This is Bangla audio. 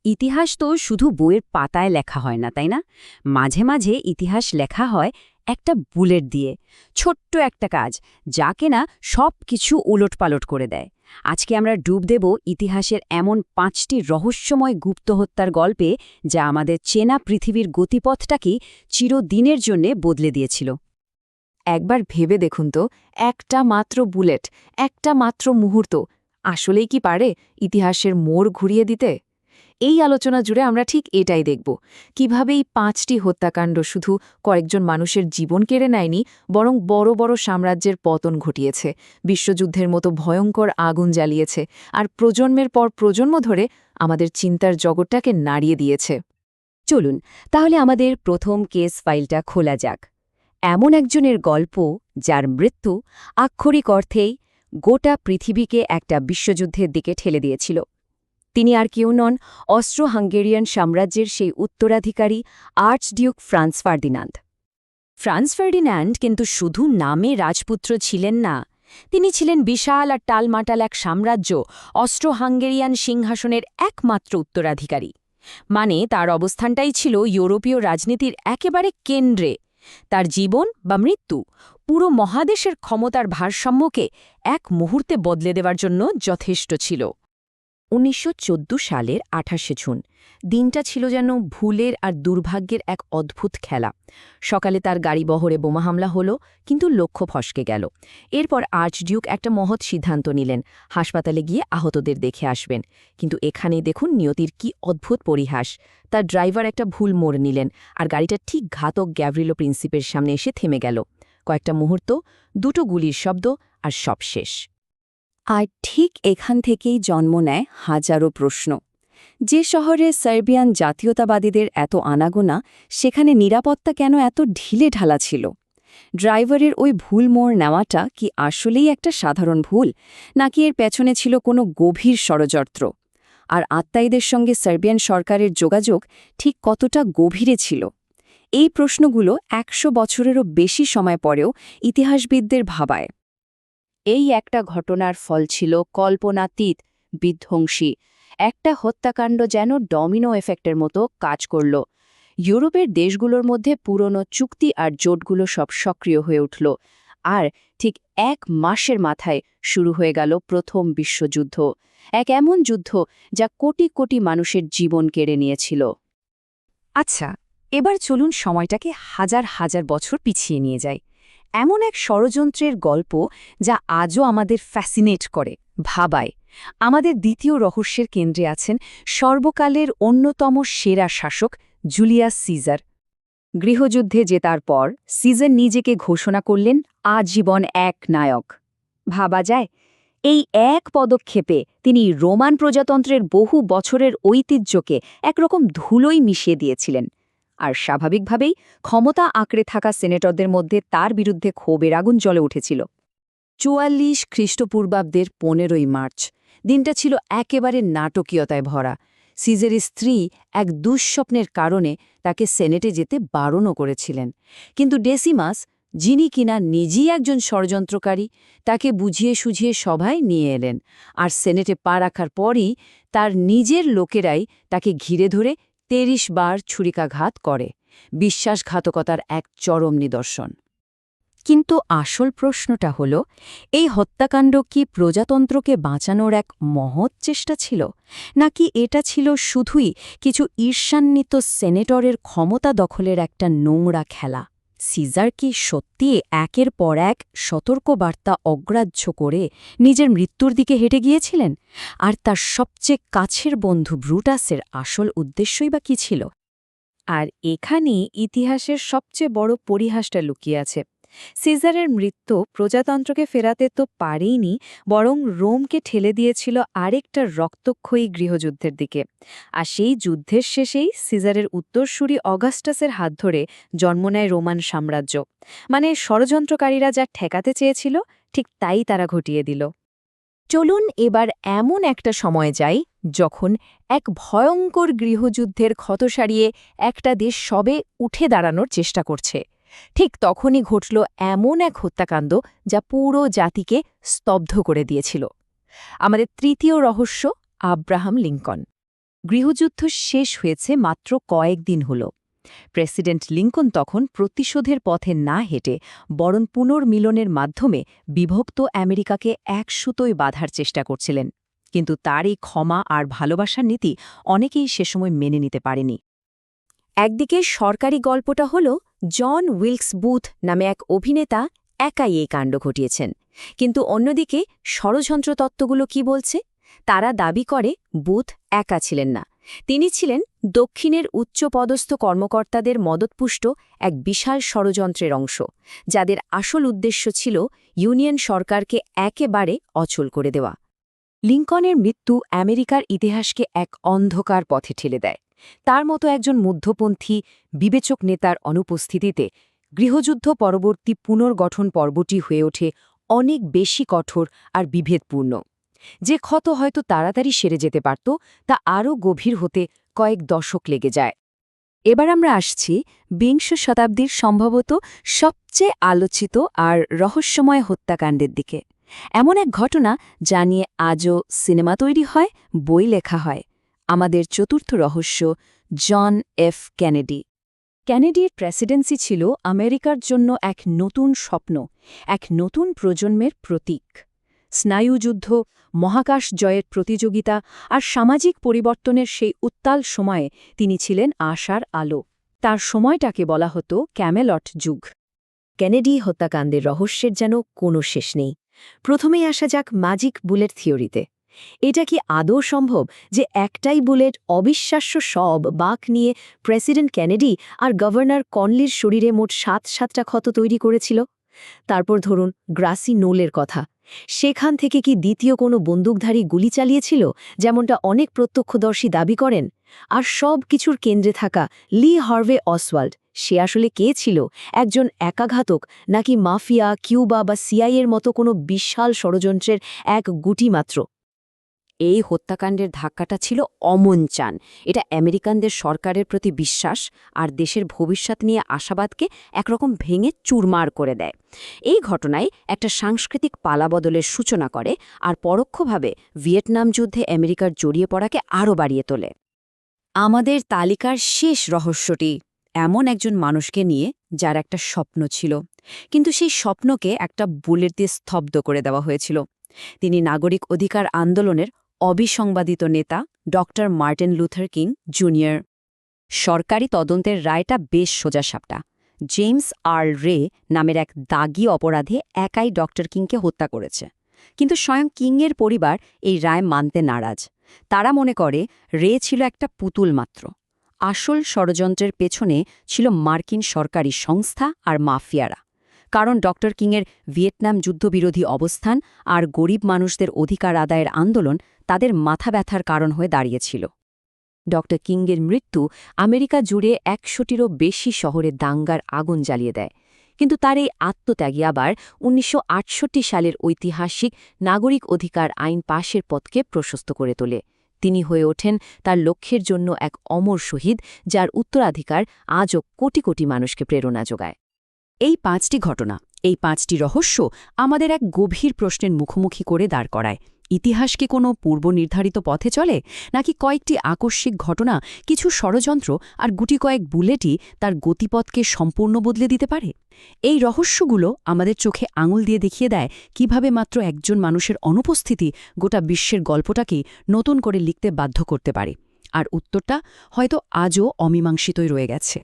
ইতিহাস তো শুধু বইয়ের পাতায় লেখা হয় না, তাই না? মাঝে মাঝে ইতিহাস লেখা হয় একটা বুলেট দিয়ে, ছোট্ট একটা কাজ, যা কিনা সব কিছু উলটপালট করে দেয়। আজকে আমরা ডুব দেব ইতিহাসের এমন ৫টি রহস্যময় গুপ্ত হত্যার গল্পে, যা আমাদের চেনা পৃথিবীর গতিপথটাকেই চিরদিনের জন্যে বদলে দিয়েছিল। একবার ভেবে দেখুন তো, একটা মাত্র বুলেট, একটা মাত্র মুহূর্ত আসলেই কি পারে ইতিহাসের মোড় ঘুরিয়ে দিতে? এই আলোচনা জুড়ে আমরা ঠিক এটাই দেখব, কিভাবে এই ৫টি হত্যাকাণ্ড শুধু কয়েকজন মানুষের জীবন কেড়ে নেয়নি, বরং বড় বড় সাম্রাজ্যের পতন ঘটিয়েছে, বিশ্বযুদ্ধের মতো ভয়ঙ্কর আগুন জ্বালিয়েছে, আর প্রজন্মের পর প্রজন্ম ধরে আমাদের চিন্তার জগৎটাকে নাড়িয়ে দিয়েছে। চলুন তাহলে আমাদের প্রথম কেস ফাইলটা খোলা যাক। এমন একজনের গল্প, যার মৃত্যু আক্ষরিক অর্থেই গোটা পৃথিবীকে একটা বিশ্বযুদ্ধের দিকে ঠেলে দিয়েছিল। তিনি আর কেউ নন, অস্ট্রো হাঙ্গেরিয়ান সাম্রাজ্যের সেই উত্তরাধিকারী archduke France Ferdinand. France Ferdinand কিন্তু শুধু নামে রাজপুত্র ছিলেন না, তিনি ছিলেন বিশাল আর টালমাটাল এক সাম্রাজ্য, অস্ট্রো হাঙ্গেরিয়ান সিংহাসনের একমাত্র উত্তরাধিকারী। মানে তার অবস্থানটাই ছিল ইউরোপীয় রাজনীতির একেবারে কেন্দ্রে। তার জীবন বা মৃত্যু পুরো মহাদেশের ক্ষমতার ভারসাম্যকে এক মুহূর্তে বদলে দেওয়ার জন্য যথেষ্ট ছিল। ১৯১৪ সালের ২৮শে জুন দিনটা ছিল যেন ভুলের আর দুর্ভাগ্যের এক অদ্ভুত খেলা। সকালে তার গাড়িবহরে বোমা হামলা হলো, কিন্তু লক্ষ্য ফসকে গেল। এরপর আর্চডিউক একটা মহৎ সিদ্ধান্ত নিলেন, হাসপাতালে গিয়ে আহতদের দেখে আসবেন। কিন্তু এখানেই দেখুন নিয়তির কি অদ্ভুত পরিহাস। তার ড্রাইভার একটা ভুল মোড় নিলেন, আর গাড়িটা ঠিক ঘাতক গ্যাভরিলো প্রিন্সিপের সামনে এসে থেমে গেল। কয়েকটা মুহূর্ত, দুটো গুলির শব্দ, আর সব শেষ। আর ঠিক এখান থেকেই জন্ম নেয় হাজারো প্রশ্ন। যে শহরে সার্বিয়ান জাতীয়তাবাদীদের এত আনাগোনা, সেখানে নিরাপত্তা কেন এত ঢিলে ঢালা ছিল? ড্রাইভারের ওই ভুল মোড় নেওয়াটা কি আসলেই একটা সাধারণ ভুল, নাকি এর পেছনে ছিল কোনো গভীর ষড়যন্ত্র? আর আত্মায়ীদের সঙ্গে সার্বিয়ান সরকারের যোগাযোগ ঠিক কতটা গভীরে ছিল? এই প্রশ্নগুলো ১০০ বছরেরও বেশি সময় পরেও ইতিহাসবিদদের ভাবায়। এই একটা ঘটনার ফল ছিল কল্পনাতীত, বিধ্বংসী। একটা হত্যাকাণ্ড যেন ডমিনো এফেক্টের মতো কাজ করল। ইউরোপের দেশগুলোর মধ্যে পুরনো চুক্তি আর জোটগুলো সব সক্রিয় হয়ে উঠল। আর ঠিক ১ মাসের মাথায় শুরু হয়ে গেল প্রথম বিশ্বযুদ্ধ, এক এমন যুদ্ধ যা কোটি কোটি মানুষের জীবন কেড়ে নিয়েছিল। আচ্ছা, এবার চলুন সময়টাকে হাজার হাজার বছর পিছিয়ে নিয়ে যাই। এমন এক ষড়যন্ত্রের গল্প যা আজও আমাদের ফ্যাসিনেট করে, ভাবায়। আমাদের দ্বিতীয় রহস্যের কেন্দ্রে আছেন সর্বকালের অন্যতম সেরা শাসক জুলিয়াস সিজার। গৃহযুদ্ধে জেতার পর সিজার নিজেকে ঘোষণা করলেন আজীবন এক নায়ক। ভাবা যায়, এই এক পদক্ষেপে তিনি রোমান প্রজাতন্ত্রের বহু বছরের ঐতিহ্যকে একরকম ধুলোয় মিশিয়ে দিয়েছিলেন। আর স্বাভাবিকভাবেই ক্ষমতা আঁকড়ে থাকা সেনেটরদের মধ্যে তার বিরুদ্ধে ক্ষোভের আগুন জ্বলে উঠেছিল। ৪৪ খ্রিস্টপূর্বাব্দের ১৫ই মার্চ দিনটা ছিল একেবারে নাটকীয়তায় ভরা। সিজারের স্ত্রী এক দুঃস্বপ্নের কারণে তাকে সেনেটে যেতে বারণও করেছিলেন। কিন্তু ডেসিমাস, যিনি কিনা নিজেই একজন ষড়যন্ত্রকারী, তাকে বুঝিয়ে সুঝিয়ে সভায় নিয়ে এলেন। আর সেনেটে পা রাখার পরই তার নিজের লোকেরাই তাকে ঘিরে ধরে ৩০ বার ছুরিকাঘাত করে। বিশ্বাসঘাতকতার এক চরম নিদর্শন। কিন্তু আসল প্রশ্নটা হল, এই হত্যাকাণ্ড কি প্রজাতন্ত্রকে বাঁচানোর এক মহৎ চেষ্টা ছিল, নাকি এটা ছিল শুধুই কিছু ঈর্ষান্বিত সেনেটরের ক্ষমতা দখলের একটা নোংরা খেলা? সিজার কি সত্যি একের পর এক সতর্কবার্তা অগ্রাহ্য করে নিজের মৃত্যুর দিকে হেঁটে গিয়েছিলেন? আর তার সবচেয়ে কাছের বন্ধু ব্রুটাসের আসল উদ্দেশ্যই বা কী ছিল? আর এখানেই ইতিহাসের সবচেয়ে বড় পরিহাসটা লুকিয়ে আছে। সিজারের মৃত্যু প্রজাতন্ত্রকে ফেরাতে তো পারেইনি, বরং রোমকে ঠেলে দিয়েছিল আরেকটা রক্তক্ষয়ী গৃহযুদ্ধের দিকে। আর সেই যুদ্ধের শেষেই সিজারের উত্তরসূরি অগাস্টাসের হাত ধরে জন্ম নেয় রোমান সাম্রাজ্য। মানে ষড়যন্ত্রকারীরা যা ঠেকাতে চেয়েছিল, ঠিক তাই তারা ঘটিয়ে দিল। চলুন এবার এমন একটা সময়ে যাই যখন এক ভয়ঙ্কর গৃহযুদ্ধের ক্ষত সারিয়ে একটা দেশ সবে উঠে দাঁড়ানোর চেষ্টা করছে। ঠিক তখনই ঘটল এমন এক হত্যাকাণ্ড যা পুরো জাতিকে স্তব্ধ করে দিয়েছিল। আমাদের তৃতীয় রহস্য, আব্রাহাম লিঙ্কন। গৃহযুদ্ধ শেষ হয়েছে মাত্র কয়েকদিন হল। প্রেসিডেন্ট লিঙ্কন তখন প্রতিশোধের পথে না হেঁটে বরং পুনর্মিলনের মাধ্যমে বিভক্ত আমেরিকাকে এক সুতোয় বাঁধার চেষ্টা করছিলেন। কিন্তু তার এই ক্ষমা আর ভালোবাসার নীতি অনেকেই সে সময় মেনে নিতে পারেনি। একদিকে সরকারি গল্পটা হল জন উইলকস বুথ নামে এক অভিনেতা একাই এই কাণ্ড ঘটিয়েছেন, কিন্তু অন্যদিকে ষড়যন্ত্র তত্ত্বগুলো কি বলছে? তারা দাবি করে বুথ একা ছিলেন না, তিনি ছিলেন দক্ষিণের উচ্চপদস্থ কর্মকর্তাদের মদতপুষ্ট এক বিশাল ষড়যন্ত্রের অংশ, যাদের আসল উদ্দেশ্য ছিল ইউনিয়ন সরকারকে একেবারে অচল করে দেওয়া। লিঙ্কনের মৃত্যু আমেরিকার ইতিহাসকে এক অন্ধকার পথে ঠেলে দেয়। তার মতো একজন মধ্যপন্থী বিবেচক নেতার অনুপস্থিতিতে গৃহযুদ্ধ পরবর্তী পুনর্গঠন পর্বটি হয়ে ওঠে অনেক বেশি কঠোর আর বিভেদপূর্ণ। যে ক্ষত হয়তো তাড়াতাড়ি সেরে যেতে পারত, তা আরও গভীর হতে কয়েক দশক লেগে যায়। এবার আমরা আসছি বিংশ শতাব্দীর সম্ভবত সবচেয়ে আলোচিত আর রহস্যময় হত্যাকাণ্ডের দিকে। এমন এক ঘটনা যা নিয়ে আজও সিনেমা তৈরি হয়, বই লেখা হয়। আমাদের চতুর্থ রহস্য, জন এফ কেনেডি। কেনেডির প্রেসিডেন্সি ছিল আমেরিকার জন্য এক নতুন স্বপ্ন, এক নতুন প্রজন্মের প্রতীক। স্নায়ুযুদ্ধ, মহাকাশ জয়ের প্রতিযোগিতা আর সামাজিক পরিবর্তনের সেই উত্তাল সময়ে তিনি ছিলেন আশার আলো। তার সময়টাকে বলা হতো ক্যামেলট যুগ। কেনেডি হত্যাকাণ্ডের রহস্যের যেন কোনো শেষ নেই। প্রথমেই আসা যাক ম্যাজিক বুলেট থিওরিতে। এটা কি আদৌ সম্ভব যে একটাই বুলেট অবিশ্বাস্য সব বাঁক নিয়ে প্রেসিডেন্ট কেনেডি আর গভর্নর কনলির শরীরে মোট ৭টা ক্ষত তৈরি করেছিল? তারপর ধরুন গ্রাসি নোলের কথা। সেখান থেকে কি দ্বিতীয় কোনো বন্দুকধারী গুলি চালিয়েছিল, যেমনটা অনেক প্রত্যক্ষদর্শী দাবি করেন? আর সব কিছুর কেন্দ্রে থাকা লি হার্ভে অসওয়াল্ড, সে আসলে কে ছিল? একজন একাঘাতক, নাকি মাফিয়া, কিউবা বা সিআইএর মতো কোনো বিশাল ষড়যন্ত্রের এক গুটি মাত্র? এই হত্যাকাণ্ডের ধাক্কাটা ছিল অমনচান। এটা আমেরিকানদের সরকারের প্রতি বিশ্বাস আর দেশের ভবিষ্যৎ নিয়ে আশাবাদকে একরকম ভেঙে চুরমার করে দেয়। এই ঘটনায় একটা সাংস্কৃতিক পালাবদলের সূচনা করে আর পরোক্ষভাবে ভিয়েতনাম যুদ্ধে আমেরিকার জড়িয়ে পড়াকে আরও বাড়িয়ে তোলে। আমাদের তালিকার শেষ রহস্যটি এমন একজন মানুষকে নিয়ে যার একটা স্বপ্ন ছিল, কিন্তু সেই স্বপ্নকে একটা বুলেট দিয়ে স্তব্ধ করে দেওয়া হয়েছিল। তিনি নাগরিক অধিকার আন্দোলনের অবিসংবাদিত নেতা doctor Martin Luther king junior. সরকারি তদন্তের রায়টা বেশ সোজাসাপটা। জেমস আর রে নামের এক দাগী অপরাধে একাই ডক্টর কিংকে হত্যা করেছে। কিন্তু স্বয়ং কিংয়ের পরিবার এই রায় মানতে নারাজ। তারা মনে করে রে ছিল একটা পুতুল মাত্র। আসল ষড়যন্ত্রের পেছনে ছিল মার্কিন সরকারি সংস্থা আর মাফিয়ারা। কারণ ডক্টর কিংয়ের ভিয়েতনাম যুদ্ধবিরোধী অবস্থান আর গরিব মানুষদের অধিকার আদায়ের আন্দোলন তাদের মাথা ব্যথার কারণ হয়ে দাঁড়িয়েছিল। ডক্টর কিংয়ের মৃত্যু আমেরিকা জুড়ে ১০০টিরও বেশি শহরে দাঙ্গার আগুন জ্বালিয়ে দেয়। কিন্তু তার এই আত্মত্যাগী আবার ১৯৬৮ সালের ঐতিহাসিক নাগরিক অধিকার আইন পাশের পথকে প্রশস্ত করে তোলে। তিনি হয়ে ওঠেন তার লক্ষ্যের জন্য এক অমর শহীদ, যার উত্তরাধিকার আজও কোটি কোটি মানুষকে প্রেরণা যোগায়। এই ৫টি ঘটনা, এই ৫টি রহস্য আমাদের এক গভীর প্রশ্নের মুখোমুখি করে দাঁড় করায়। ইতিহাস কি কোনো পূর্বনির্ধারিত পথে চলে, নাকি কয়েকটি আকস্মিক ঘটনা, কিছু ষড়যন্ত্র আর গুটি কয়েক বুলেটই তার গতিপথকে সম্পূর্ণ বদলে দিতে পারে? এই রহস্যগুলো আমাদের চোখে আঙুল দিয়ে দেখিয়ে দেয় কিভাবে মাত্র একজন মানুষের অনুপস্থিতি গোটা বিশ্বের গল্পটাকেই নতুন করে লিখতে বাধ্য করতে পারে। আর উত্তরটা হয়তো আজও অমীমাংসিতই রয়ে গেছে।